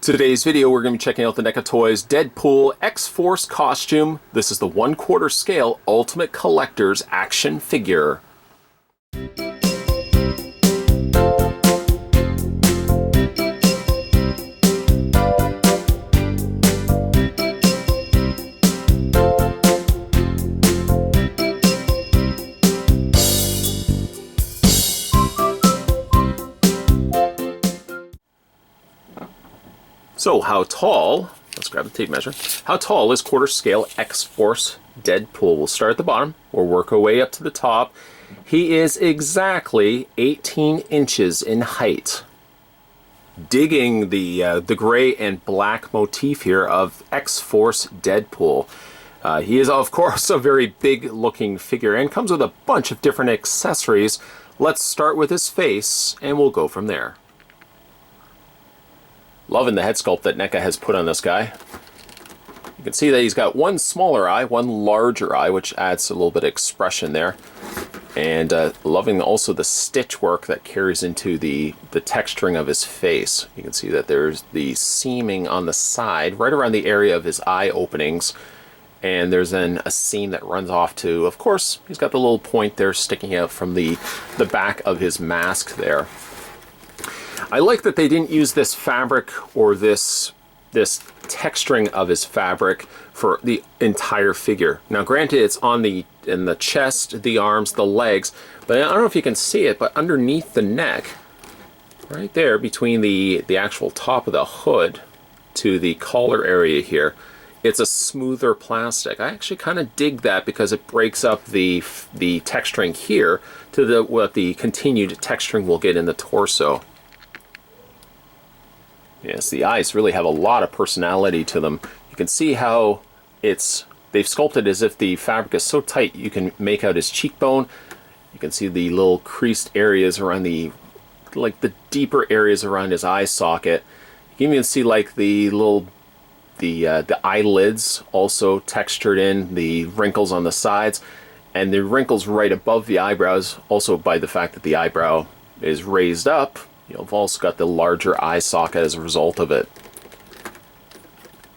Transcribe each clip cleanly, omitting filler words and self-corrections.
Today's video, we're going to be checking out the NECA Toys Deadpool X-Force costume. This is the 1/4 scale Ultimate Collector's action figure. So how tall, let's grab the tape measure, how tall is 1/4 scale X-Force Deadpool? We'll start at the bottom, we'll work our way up to the top. He is exactly 18 inches in height. Digging the gray and black motif here of X-Force Deadpool. He is of course a very big looking figure and comes with a bunch of different accessories. Let's start with his face and we'll go from there. Loving the head sculpt that NECA has put on this guy. You can see that he's got one smaller eye, one larger eye, which adds a little bit of expression there. And loving also the stitch work that carries into the texturing of his face. You can see that there's the seaming on the side, right around the area of his eye openings. And there's then a seam that runs off to, of course, he's got the little point there sticking out from the back of his mask there. I like that they didn't use this fabric or this texturing of his fabric for the entire figure. Now granted, it's on in the chest, the arms, the legs, but I don't know if you can see it, but underneath the neck, right there between the actual top of the hood to the collar area here, it's a smoother plastic. I actually kind of dig that because it breaks up the texturing here to what the continued texturing we'll get in the torso. Yes, the eyes really have a lot of personality to them. You can see how they've sculpted as if the fabric is so tight you can make out his cheekbone. You can see the little creased areas around the deeper areas around his eye socket. You can even see like the eyelids also textured in, the wrinkles on the sides, and the wrinkles right above the eyebrows, also by the fact that the eyebrow is raised up. You've also got the larger eye socket as a result of it.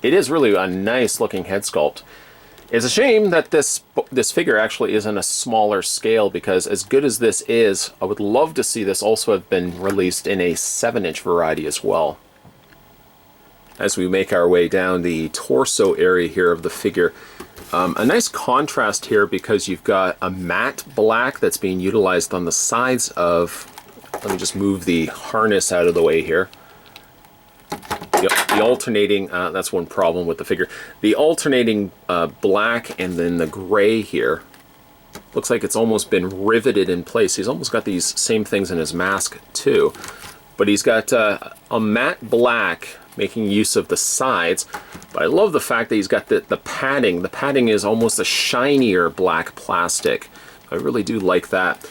It is really a nice looking head sculpt. It's a shame that this figure actually is on a smaller scale, because as good as this is, I would love to see this also have been released in a 7-inch variety as well. As we make our way down the torso area here of the figure, a nice contrast here because you've got a matte black that's being utilized on the sides of. Let me just move the harness out of the way here. The alternating, that's one problem with the figure. The alternating black and then the gray here. Looks like it's almost been riveted in place. He's almost got these same things in his mask too. But he's got a matte black making use of the sides. But I love the fact that he's got the padding. The padding is almost a shinier black plastic. I really do like that.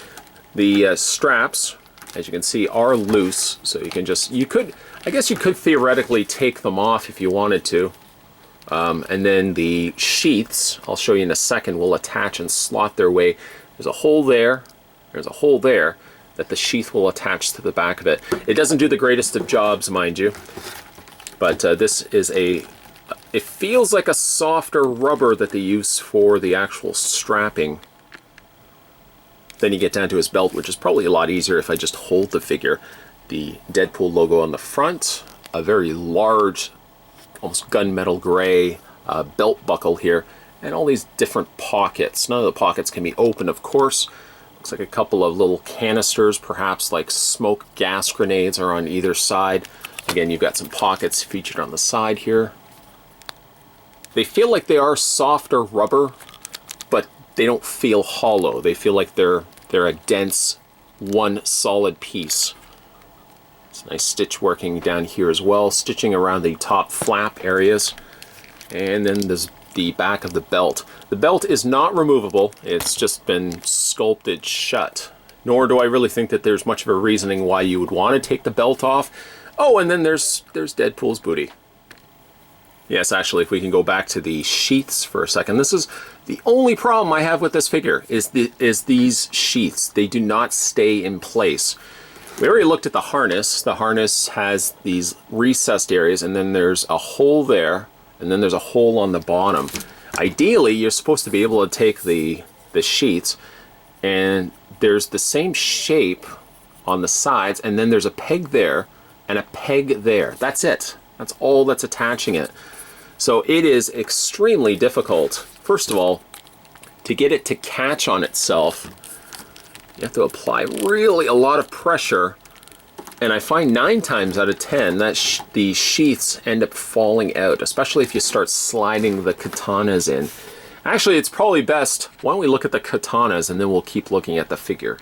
The straps, as you can see, are loose, so I guess you could theoretically take them off if you wanted to. And then the sheaths, I'll show you in a second, will attach and slot their way. There's a hole there, there's a hole there, that the sheath will attach to the back of it. It doesn't do the greatest of jobs, mind you, but this is it feels like a softer rubber that they use for the actual strapping. Then you get down to his belt, which is probably a lot easier if I just hold the figure. The Deadpool logo on the front, a very large, almost gunmetal gray belt buckle here, and all these different pockets. None of the pockets can be open, of course. Looks like a couple of little canisters, perhaps like smoke gas grenades, are on either side. Again, you've got some pockets featured on the side here. They feel like they are softer rubber, but they don't feel hollow. They feel like they're a dense, one solid piece. It's nice stitch working down here as well, stitching around the top flap areas. And then there's the back of the belt. The belt is not removable. It's just been sculpted shut. Nor do I really think that there's much of a reasoning why you would want to take the belt off. Oh, and then there's Deadpool's booty. Yes, actually, if we can go back to the sheaths for a second. This is the only problem I have with this figure, is these sheaths. They do not stay in place. We already looked at the harness. The harness has these recessed areas, and then there's a hole there, and then there's a hole on the bottom. Ideally, you're supposed to be able to take the sheaths, and there's the same shape on the sides, and then there's a peg there and a peg there. That's it. That's all that's attaching it. So it is extremely difficult, first of all, to get it to catch on itself. You have to apply really a lot of pressure, and I find 9 times out of 10 that the sheaths end up falling out, especially if you start sliding the katanas in. Actually, it's probably best, why don't we look at the katanas and then we'll keep looking at the figure.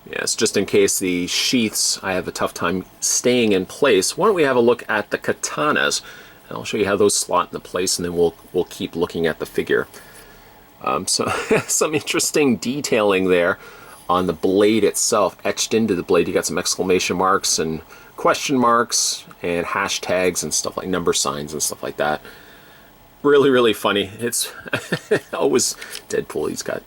Yes, just in case the sheaths, I have a tough time staying in place, why don't we have a look at the katanas, and I'll show you how those slot into place, and then we'll keep looking at the figure. So some interesting detailing there on the blade itself, etched into the blade. You got some exclamation marks and question marks and hashtags and stuff like number signs and stuff like that. Really, really funny. It's always Deadpool. He's got...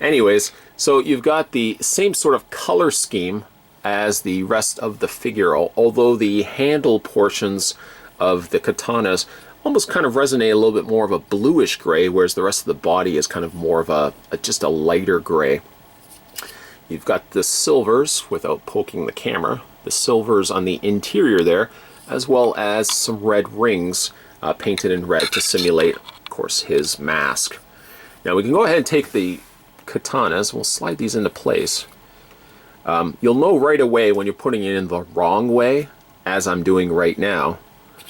Anyways, so you've got the same sort of color scheme as the rest of the figure, although the handle portions of the katanas almost kind of resonate a little bit more of a bluish gray, whereas the rest of the body is kind of more of just a lighter gray. You've got the silvers, without poking the camera, the silvers on the interior there, as well as some red rings painted in red to simulate, of course, his mask. Now we can go ahead and take the katanas, we'll slide these into place. You'll know right away when you're putting it in the wrong way, as I'm doing right now,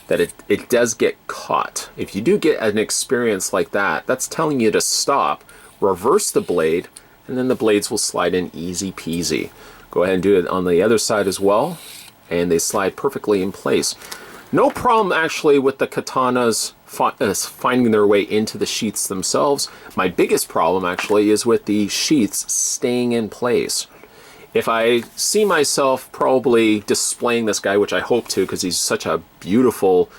that it does get caught. If you do get an experience like that, that's telling you to stop, reverse the blade, and then the blades will slide in easy peasy. Go ahead and do it on the other side as well, and they slide perfectly in place. No problem actually with the katanas finding their way into the sheaths themselves. My biggest problem actually is with the sheaths staying in place. If I see myself probably displaying this guy, which I hope to, because he's such a beautiful,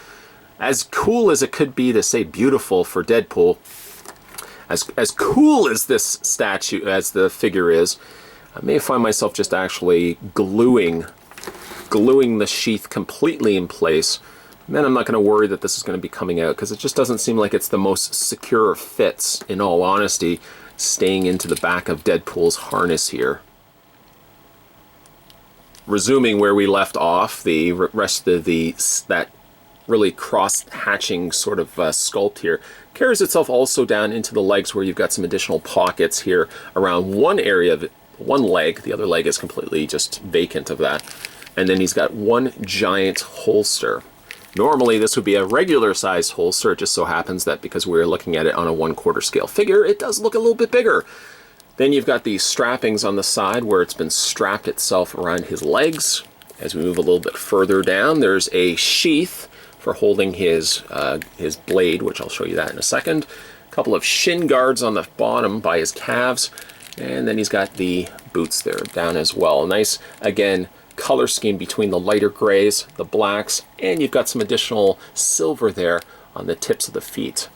as cool as it could be to say beautiful for Deadpool, as cool as this statue, as the figure is, I may find myself just actually gluing the sheath completely in place. And then I'm not going to worry that this is going to be coming out, because it just doesn't seem like it's the most secure fits, in all honesty, staying into the back of Deadpool's harness here. Resuming where we left off, the rest of that really cross-hatching sort of sculpt here carries itself also down into the legs, where you've got some additional pockets here around one area of it, one leg. The other leg is completely just vacant of that. And then he's got one giant holster. Normally this would be a regular sized holster. It just so happens that because we're looking at it on a 1/4 scale figure, it does look a little bit bigger. Then you've got these strappings on the side where it's been strapped itself around his legs. As we move a little bit further down, there's a sheath for holding his blade, which I'll show you that in a second. A couple of shin guards on the bottom by his calves, and then he's got the boots there down as well. Nice, again, color scheme between the lighter grays, the blacks, and you've got some additional silver there on the tips of the feet.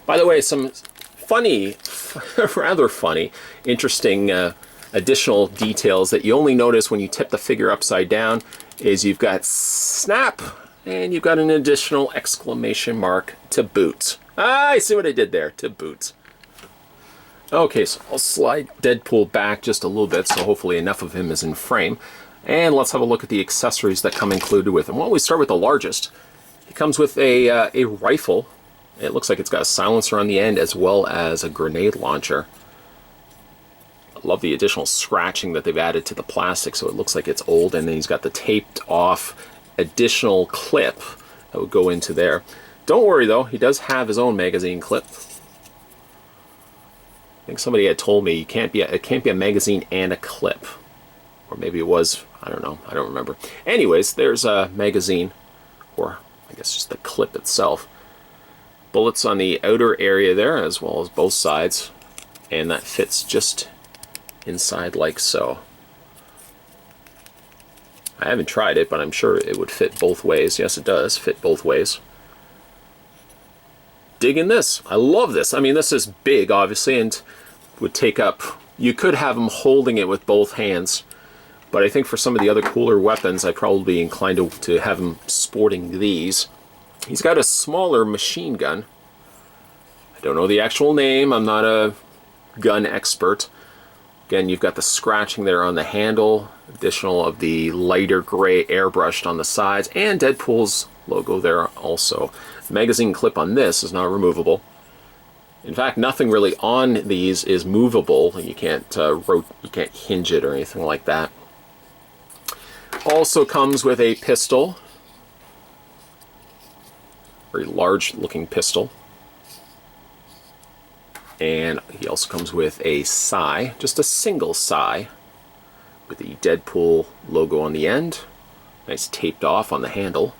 By the way, some funny, rather funny, interesting additional details that you only notice when you tip the figure upside down is you've got snap, and you've got an additional exclamation mark to boot. Ah, I see what I did there, to boot. Okay, so I'll slide Deadpool back just a little bit, so hopefully enough of him is in frame. And let's have a look at the accessories that come included with him. Well, we start with the largest. It comes with a rifle. It looks like it's got a silencer on the end as well as a grenade launcher. I love the additional scratching that they've added to the plastic, so it looks like it's old. And then he's got the taped off additional clip that would go into there. Don't worry though, he does have his own magazine clip. I think somebody had told me it can't be a magazine and a clip. Or maybe it was, I don't know, I don't remember. Anyways, there's a magazine, or I guess just the clip itself. Bullets on the outer area there, as well as both sides. And that fits just inside like so. I haven't tried it, but I'm sure it would fit both ways. Yes, it does fit both ways. Digging this. I love this. I mean, this is big, obviously, and would take up... You could have him holding it with both hands, but I think for some of the other cooler weapons, I'd probably be inclined to have him sporting these. He's got a smaller machine gun. I don't know the actual name. I'm not a gun expert. Again, you've got the scratching there on the handle, additional of the lighter gray airbrushed on the sides, and Deadpool's logo there also. The magazine clip on this is not removable. In fact, nothing really on these is movable. You can't hinge it or anything like that. Also comes with a pistol, very large looking pistol. And he also comes with a sai, just a single sai, with the Deadpool logo on the end. Nice taped off on the handle.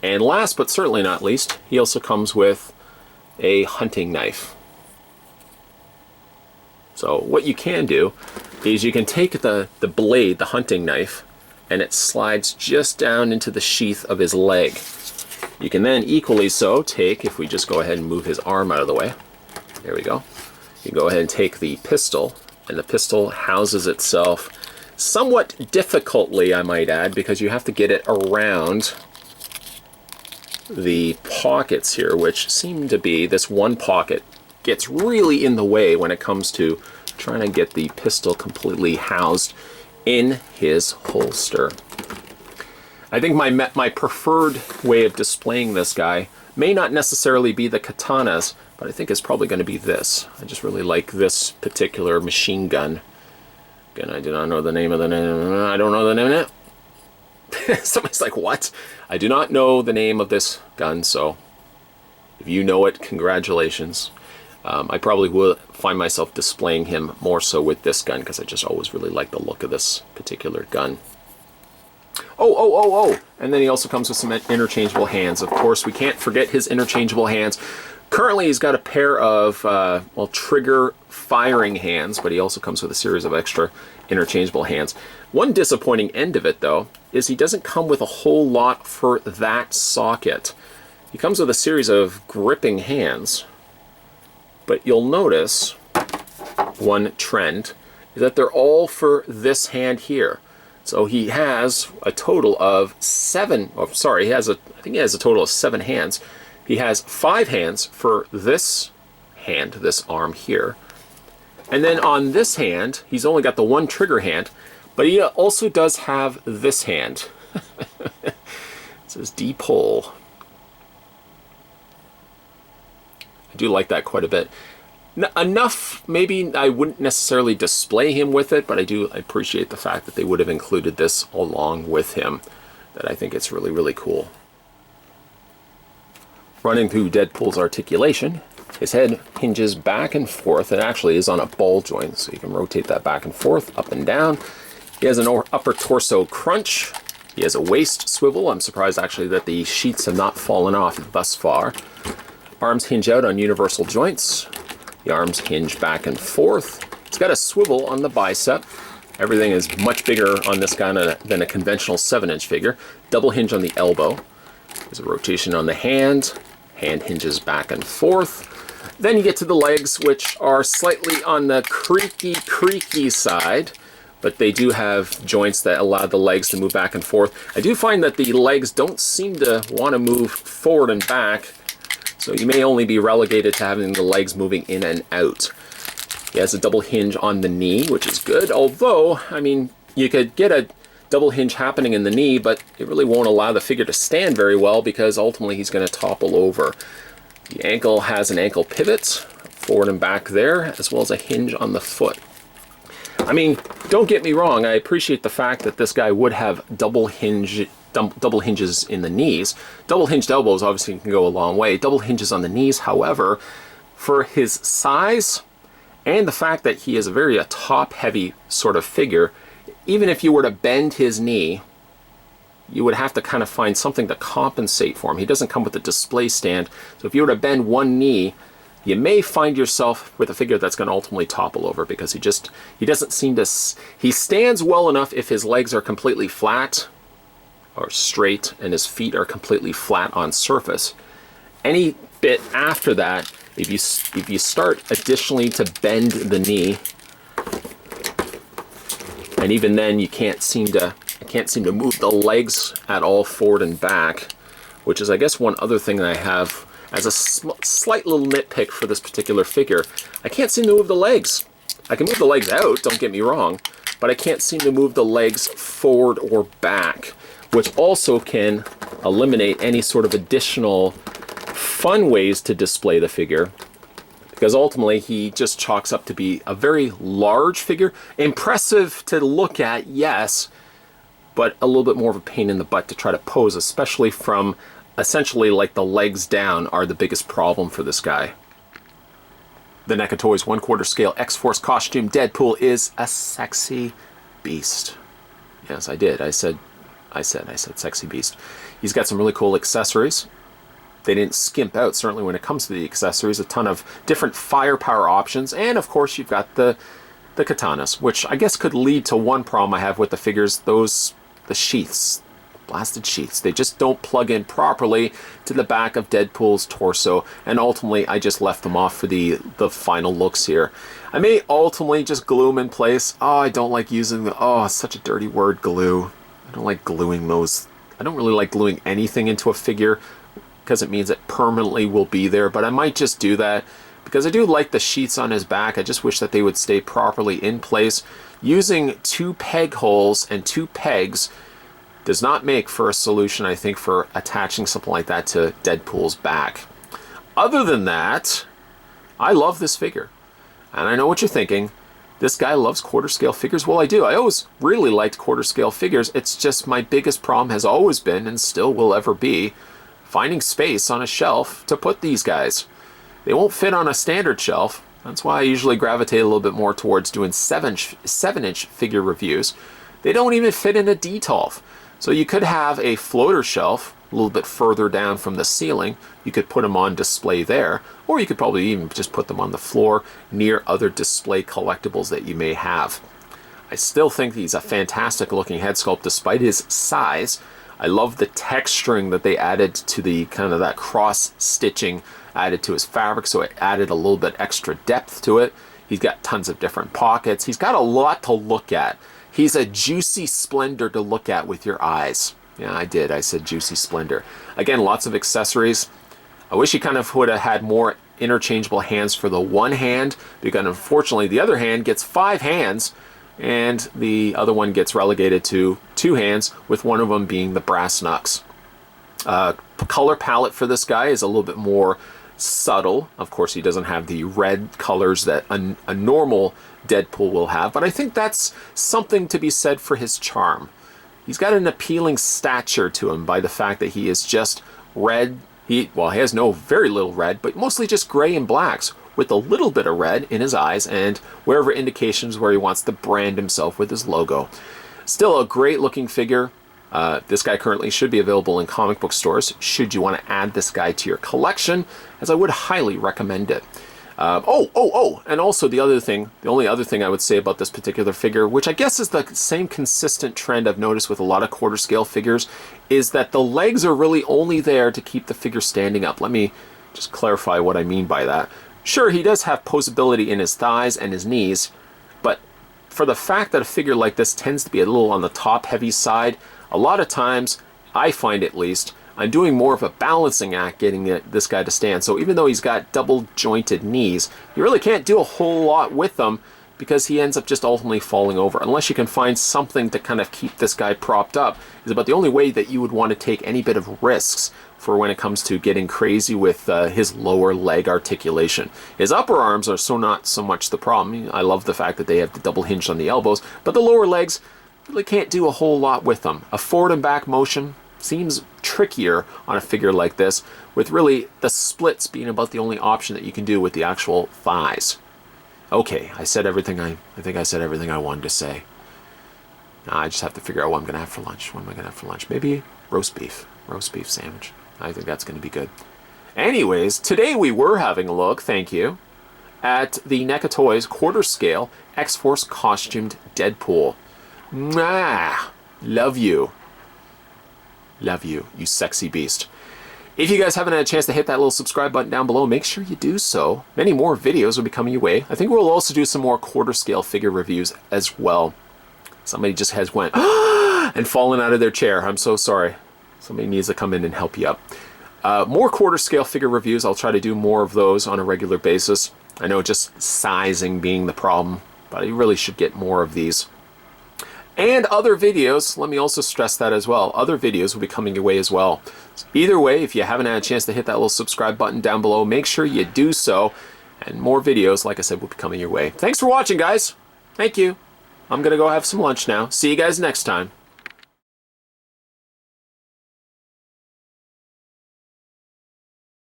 And last but certainly not least, he also comes with a hunting knife. So what you can do is you can take the blade, the hunting knife, and it slides just down into the sheath of his leg. You can then equally so take, if we just go ahead and move his arm out of the way, there we go. You can go ahead and take the pistol, and the pistol houses itself somewhat difficultly, I might add, because you have to get it around the pockets here, which seem to be, this one pocket gets really in the way when it comes to trying to get the pistol completely housed in his holster. I think my preferred way of displaying this guy may not necessarily be the katanas, but I think it's probably going to be this. I just really like this particular machine gun. Again, I do not know the name of the name. I don't know the name of it. Somebody's like, what? I do not know the name of this gun, so if you know it, congratulations. I probably will find myself displaying him more so with this gun because I just always really like the look of this particular gun. Oh! And then he also comes with some interchangeable hands. Of course, we can't forget his interchangeable hands. Currently, he's got a pair of, well, trigger firing hands, but he also comes with a series of extra interchangeable hands. One disappointing end of it, though, is he doesn't come with a whole lot for that socket. He comes with a series of gripping hands, but you'll notice one trend is that they're all for this hand here. So he has a total of I think he has a total of 7 hands. He has 5 hands for this hand, this arm here. And then on this hand, he's only got the one trigger hand, but he also does have this hand. It says D-pull. I do like that quite a bit. Enough, maybe I wouldn't necessarily display him with it, but I do appreciate the fact that they would have included this along with him. That I think it's really, really cool. Running through Deadpool's articulation, his head hinges back and forth. It actually is on a ball joint, so you can rotate that back and forth, up and down. He has an upper torso crunch. He has a waist swivel. I'm surprised actually that the sheaths have not fallen off thus far. Arms hinge out on universal joints. The arms hinge back and forth. It's got a swivel on the bicep. Everything is much bigger on this guy than a conventional 7-inch figure. Double hinge on the elbow. There's a rotation on the hand. Hand hinges back and forth. Then you get to the legs, which are slightly on the creaky side, but they do have joints that allow the legs to move back and forth. I do find that the legs don't seem to want to move forward and back, so you may only be relegated to having the legs moving in and out. He has a double hinge on the knee, which is good, although, I mean, you could get a double hinge happening in the knee, but it really won't allow the figure to stand very well because ultimately he's going to topple over. The ankle has an ankle pivot, forward and back there, as well as a hinge on the foot. I mean, don't get me wrong, I appreciate the fact that this guy would have double hinges in the knees. Double hinged elbows obviously can go a long way. Double hinges on the knees, however, for his size and the fact that he is a very top-heavy sort of figure, even if you were to bend his knee, you would have to kind of find something to compensate for him. He doesn't come with a display stand, so if you were to bend one knee, you may find yourself with a figure that's going to ultimately topple over because he doesn't seem to... He stands well enough if his legs are completely flat or straight and his feet are completely flat on surface. Any bit after that, if you start additionally to bend the knee, And even then, I can't seem to move the legs at all forward and back, which is, I guess, one other thing that I have as a slight little nitpick for this particular figure. I can't seem to move the legs. I can move the legs out, don't get me wrong, but I can't seem to move the legs forward or back, which also can eliminate any sort of additional fun ways to display the figure, because ultimately he just chalks up to be a very large figure. Impressive to look at, yes, but a little bit more of a pain in the butt to try to pose, especially from essentially like the legs down are the biggest problem for this guy. The NECA Toys 1/4 scale X-Force costume Deadpool is a sexy beast. Yes, I did. I said sexy beast. He's got some really cool accessories. They didn't skimp out, certainly when it comes to the accessories. A ton of different firepower options. And of course you've got the Katanas, which I guess could lead to one problem I have with the figures. The sheaths. Blasted sheaths. They just don't plug in properly to the back of Deadpool's torso. And ultimately I just left them off for the final looks here. I may ultimately just glue them in place. Oh, I don't like using such a dirty word, glue. I don't like gluing those. I don't really like gluing anything into a figure, because it means it permanently will be there, but I might just do that because I do like the sheaths on his back. I just wish that they would stay properly in place. Using 2 peg holes and 2 pegs does not make for a solution, I think, for attaching something like that to Deadpool's back. Other than that, I love this figure. And I know what you're thinking. This guy loves quarter scale figures. Well, I do. I always really liked quarter scale figures. It's just my biggest problem has always been, and still will ever be, finding space on a shelf to put these guys. They won't fit on a standard shelf. That's why I usually gravitate a little bit more towards doing 7-inch figure reviews. They don't even fit in a D12. So you could have a floater shelf a little bit further down from the ceiling. You could put them on display there, or you could probably even just put them on the floor near other display collectibles that you may have. I still think he's a fantastic looking head sculpt despite his size. I love the texturing that they added to the kind of that cross stitching added to his fabric, so it added a little bit extra depth to it. He's got tons of different pockets. He's got a lot to look at. He's a juicy splendor to look at with your eyes. Yeah, I did. I said juicy splendor. Again, lots of accessories. I wish he kind of would have had more interchangeable hands for the one hand, because unfortunately the other hand gets 5 hands, and the other one gets relegated to 2 hands, with one of them being the brass knucks. Color palette for this guy is a little bit more subtle. Of course, he doesn't have the red colors that a normal Deadpool will have, but I think that's something to be said for his charm. He's got an appealing stature to him by the fact that he is just red. He has very little red, but mostly just gray and blacks, with a little bit of red in his eyes and wherever indications where he wants to brand himself with his logo. Still a great looking figure. This guy currently should be available in comic book stores should you want to add this guy to your collection, as I would highly recommend it. And also the only other thing I would say about this particular figure, which I guess is the same consistent trend I've noticed with a lot of quarter scale figures, is that the legs are really only there to keep the figure standing up. Let me just clarify what I mean by that. Sure, he does have posability in his thighs and his knees, but for the fact that a figure like this tends to be a little on the top heavy side, a lot of times, I find at least, I'm doing more of a balancing act getting this guy to stand. So even though he's got double jointed knees, you really can't do a whole lot with them, because he ends up just ultimately falling over. Unless you can find something to kind of keep this guy propped up, is about the only way that you would want to take any bit of risks for when it comes to getting crazy with his lower leg articulation. His upper arms are not so much the problem. I love the fact that they have the double hinge on the elbows, but the lower legs really can't do a whole lot with them. A forward and back motion seems trickier on a figure like this, with really the splits being about the only option that you can do with the actual thighs. Okay, I said everything I think I said everything I wanted to say. Now I just have to figure out what I'm going to have for lunch. What am I going to have for lunch? Maybe roast beef sandwich. I think that's going to be good. Anyways, today we were having a look, thank you, at the NECA Toys quarter scale X-Force costumed Deadpool. Mwah! Love you. Love you, you sexy beast. If you guys haven't had a chance to hit that little subscribe button down below, make sure you do so. Many more videos will be coming your way. I think we'll also do some more quarter scale figure reviews as well. Somebody just has went and fallen out of their chair. I'm so sorry. Somebody needs to come in and help you up. More quarter scale figure reviews. I'll try to do more of those on a regular basis. I know just sizing being the problem, but I really should get more of these. And other videos, let me also stress that as well. Other videos will be coming your way as well. So either way, if you haven't had a chance to hit that little subscribe button down below, make sure you do so. And more videos, like I said, will be coming your way. Thanks for watching, guys. Thank you. I'm going to go have some lunch now. See you guys next time.